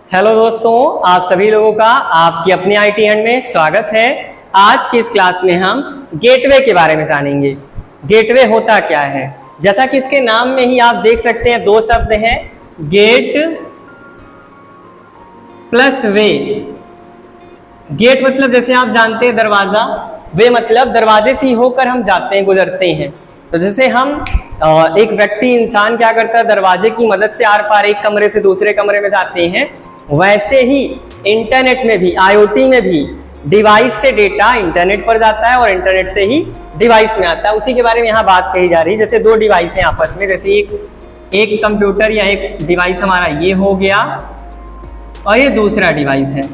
Hello दोस्तों, आप सभी लोगों का आपकी अपनी आईटी हैंड में स्वागत है। आज की इस क्लास में हम गेटवे के बारे में जानेंगे। गेटवे होता क्या है? जैसा कि इसके नाम में ही आप देख सकते हैं, दो शब्द हैं, गेट प्लस वे। गेट मतलब जैसे आप जानते हैं दरवाजा, वे मतलब दरवाजे से ही होकर हम जाते हैं, गुजरते हैं। तो जैसे हम एक व्यक्ति इंसान क्या करता है, दरवाजे की मदद से आर पार एक कमरे से दूसरे कमरे में जाते हैं, वैसे ही इंटरनेट में भी, आईओटी में भी डिवाइस से डेटा इंटरनेट पर जाता है और इंटरनेट से ही डिवाइस में आता है। उसी के बारे में यहाँ बात कही जा रही है। जैसे दो डिवाइस हैं आपस में, जैसे एक कंप्यूटर या एक डिवाइस हमारा ये हो गया और ये दूसरा डिवाइस है।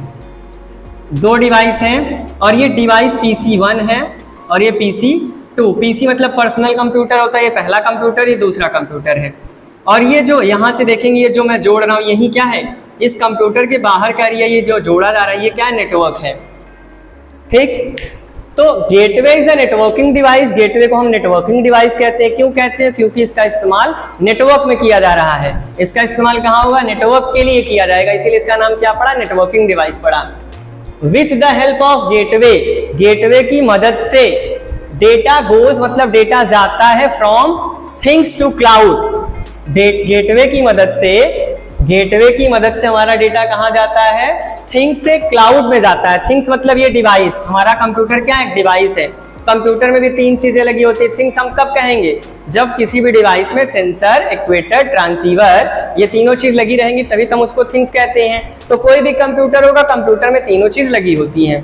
दो डिवाइस हैं और ये डिवाइस PC1 है और ये PC2। PC मतलब पर्सनल कंप्यूटर होता है, ये पहला कंप्यूटर, ये दूसरा कंप्यूटर है। और ये जो यहाँ से देखेंगे, ये जो मैं जोड़ रहा हूँ, यही क्या है, इस कंप्यूटर के बाहर का एरिया, ये जो जोड़ा जा रहा है, ये क्या है, नेटवर्क है। ठीक, तो gateway is a networking device. Gateway को हम नेटवर्किंग डिवाइस कहते हैं। क्यों कहते हैं? क्योंकि इसका इस्तेमाल नेटवर्क में किया जा रहा है। इसका इस्तेमाल कहाँ होगा? नेटवर्क के लिए किया जाएगा, इसीलिए इसका नाम क्या पड़ा? नेटवर्किंग डिवाइस पड़ा। With the help of gateway, gateway की मदद से डेटा गोज मतलब डेटा जाता है from things to cloud. Gateway की मदद से हमारा डेटा कहाँ जाता है? थिंग्स से क्लाउड में जाता है। थिंग्स मतलब ये डिवाइस, हमारा कंप्यूटर क्या है? एक डिवाइस है। कंप्यूटर में भी तीन चीजें लगी होती है। थिंग्स हम कब कहेंगे? जब किसी भी डिवाइस में सेंसर, एक्चुएटर, ट्रांसीवर, ये तीनों चीज लगी रहेंगी, तभी हम उसको थिंग्स कहते हैं। तो कोई भी कंप्यूटर होगा, कंप्यूटर में तीनों चीज लगी होती हैं।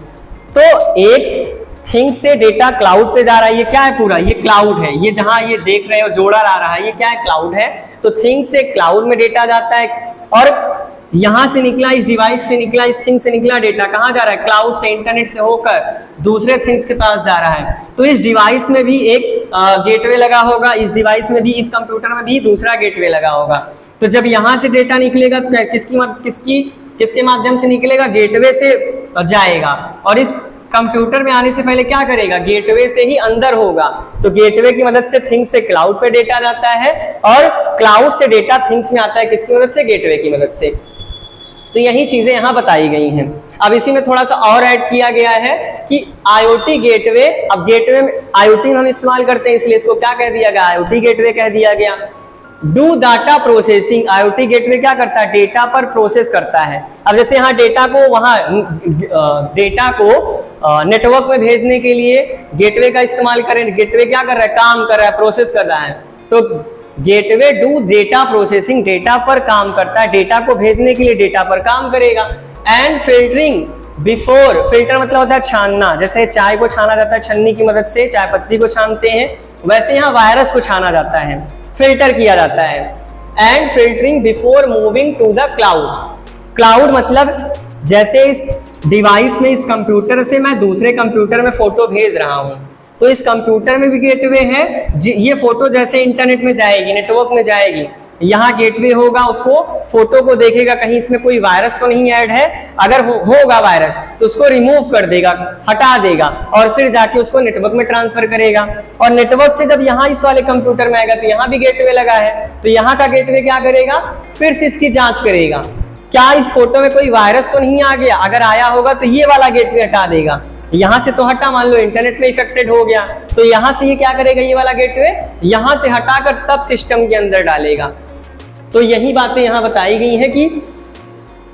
तो एक थिंग से डेटा क्लाउड पे जा रहा है, ये क्या है? पूरा ये क्लाउड है। ये जहां ये देख रहे हो जोड़ा आ रहा है, ये क्या है? क्लाउड है। तो थिंग से क्लाउड में डेटा जाता है और यहां से निकला, इस डिवाइस से निकला, इस थिंग से निकला डेटा कहां जा रहा है? क्लाउड से, इंटरनेट से होकर दूसरे थिंग्स के पास जा रहा है। तो इस डिवाइस में भी एक गेटवे लगा होगा, इस डिवाइस में भी, इस कंप्यूटर में भी दूसरा गेटवे लगा होगा। तो जब यहां से डेटा निकलेगा तो किसके माध्यम से निकलेगा? गेटवे से जाएगा। और इस कंप्यूटर में आने से पहले क्या करेगा? गेटवे से ही अंदर होगा। तो गेटवे की मदद से थिंग्स से क्लाउड पे डेटा जाता है और क्लाउड से डेटा थिंग्स में आता है, किसकी मदद से? गेटवे की मदद से। तो यही चीजें यहां बताई गई हैं। अब इसी में थोड़ा सा और ऐड किया गया है कि आईओटी गेटवे, अब गेटवे में आईओटी हम इस्तेमाल करते हैं, इसलिए इसको क्या कह दिया गया? आईओटी गेटवे कह दिया गया। Do data processing, IoT gateway क्या करता है? डेटा पर प्रोसेस करता है। अब जैसे यहाँ डेटा को नेटवर्क में भेजने के लिए गेटवे का इस्तेमाल करें। गेटवे क्या कर रहा है? काम कर रहा है, प्रोसेस कर रहा है। तो gateway do data processing, data पर काम करता है, डेटा को भेजने के लिए डेटा पर काम करेगा। एंड फिल्टरिंग बिफोर, फिल्टर मतलब होता है छानना। जैसे चाय को छाना जाता है छन्नी की मदद से, चाय पत्ती को छानते हैं, वैसे यहाँ वायरस को छाना जाता है, फिल्टर किया जाता है। And filtering before moving to the cloud. Cloud मतलब जैसे इस डिवाइस में, इस कंप्यूटर से मैं दूसरे कंप्यूटर में फोटो भेज रहा हूं, तो इस कंप्यूटर में भी गेटवे है। ये फोटो जैसे इंटरनेट में जाएगी, नेटवर्क में जाएगी, यहाँ गेटवे होगा, उसको फोटो को देखेगा कहीं इसमें कोई वायरस तो नहीं ऐड है। अगर होगा वायरस तो उसको रिमूव कर देगा, हटा देगा और फिर जाके उसको नेटवर्क में ट्रांसफर करेगा। और नेटवर्क से जब यहाँ इस वाले कंप्यूटर में आएगा तो यहाँ भी गेटवे लगा है, तो यहाँ का गेटवे क्या करेगा? फिर से इसकी जांच करेगा, क्या इस फोटो में कोई वायरस तो नहीं आ गया? अगर आया होगा तो ये वाला गेटवे हटा देगा। यहां से तो हटा, मान लो इंटरनेट में इफेक्टेड हो गया, तो यहां से ये क्या करेगा? ये वाला गेटवे यहां से हटाकर तब सिस्टम के अंदर डालेगा। तो यही बातें यहां बताई गई हैं कि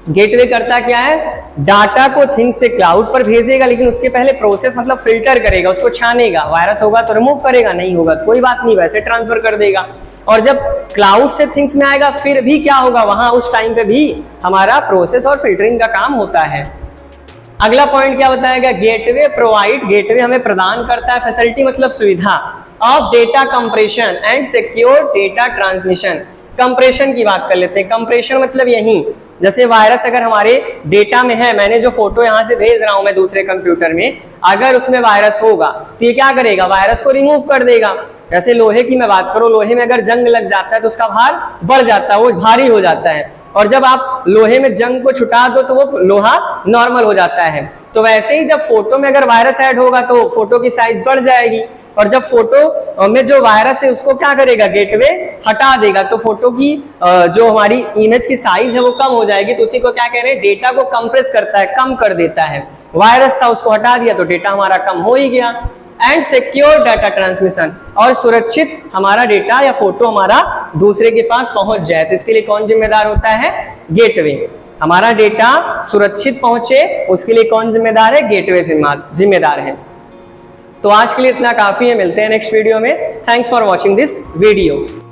गेटवे करता क्या है? डाटा को थिंग्स से क्लाउड पर भेजेगा, लेकिन उसके पहले प्रोसेस मतलब फिल्टर करेगा, उसको छानेगा। वायरस होगा तो रिमूव करेगा, नहीं होगा तो कोई बात नहीं, वैसे ट्रांसफर कर देगा। और जब क्लाउड से थिंग्स में आएगा फिर भी क्या होगा? वहां उस टाइम पे भी हमारा प्रोसेस और फिल्टरिंग का काम होता है। अगला पॉइंट क्या बताया गया? गेटवे प्रोवाइड, गेटवे हमें प्रदान करता है, फैसिलिटी मतलब सुविधा, of data compression and secure data transmission. Compression की बात कर लेते हैं। कंप्रेशन मतलब यही, जैसे वायरस अगर हमारे डेटा में है, मैंने जो फोटो यहाँ से भेज रहा हूं मैं दूसरे कंप्यूटर में, अगर उसमें वायरस होगा तो ये क्या करेगा? वायरस को रिमूव कर देगा। जैसे लोहे की मैं बात करूं, लोहे में अगर जंग लग जाता है तो उसका भार बढ़ जाता है, वो भारी हो जाता है। और जब आप लोहे में जंग को छुटा दो तो वो लोहा नॉर्मल हो जाता है। तो वैसे ही जब फोटो में अगर वायरस ऐड होगा तो फोटो की साइज बढ़ जाएगी। और जब फोटो में जो वायरस है उसको क्या करेगा, गेटवे हटा देगा, तो फोटो की जो हमारी इमेज की साइज है वो कम हो जाएगी। तो उसी को क्या कह रहे हैं, डेटा को कंप्रेस करता है, कम कर देता है। वायरस था उसको हटा दिया तो डेटा हमारा कम हो ही गया। एंड सिक्योर डाटा ट्रांसमिशन, और सुरक्षित हमारा डेटा या फोटो हमारा दूसरे के पास पहुंच जाए, तो इसके लिए कौन जिम्मेदार होता है, गेटवे। हमारा डेटा सुरक्षित पहुंचे उसके लिए कौन जिम्मेदार है, गेटवे जिम्मेदार है। तो आज के लिए इतना काफी है, मिलते हैं नेक्स्ट वीडियो में। Thanks for watching this video.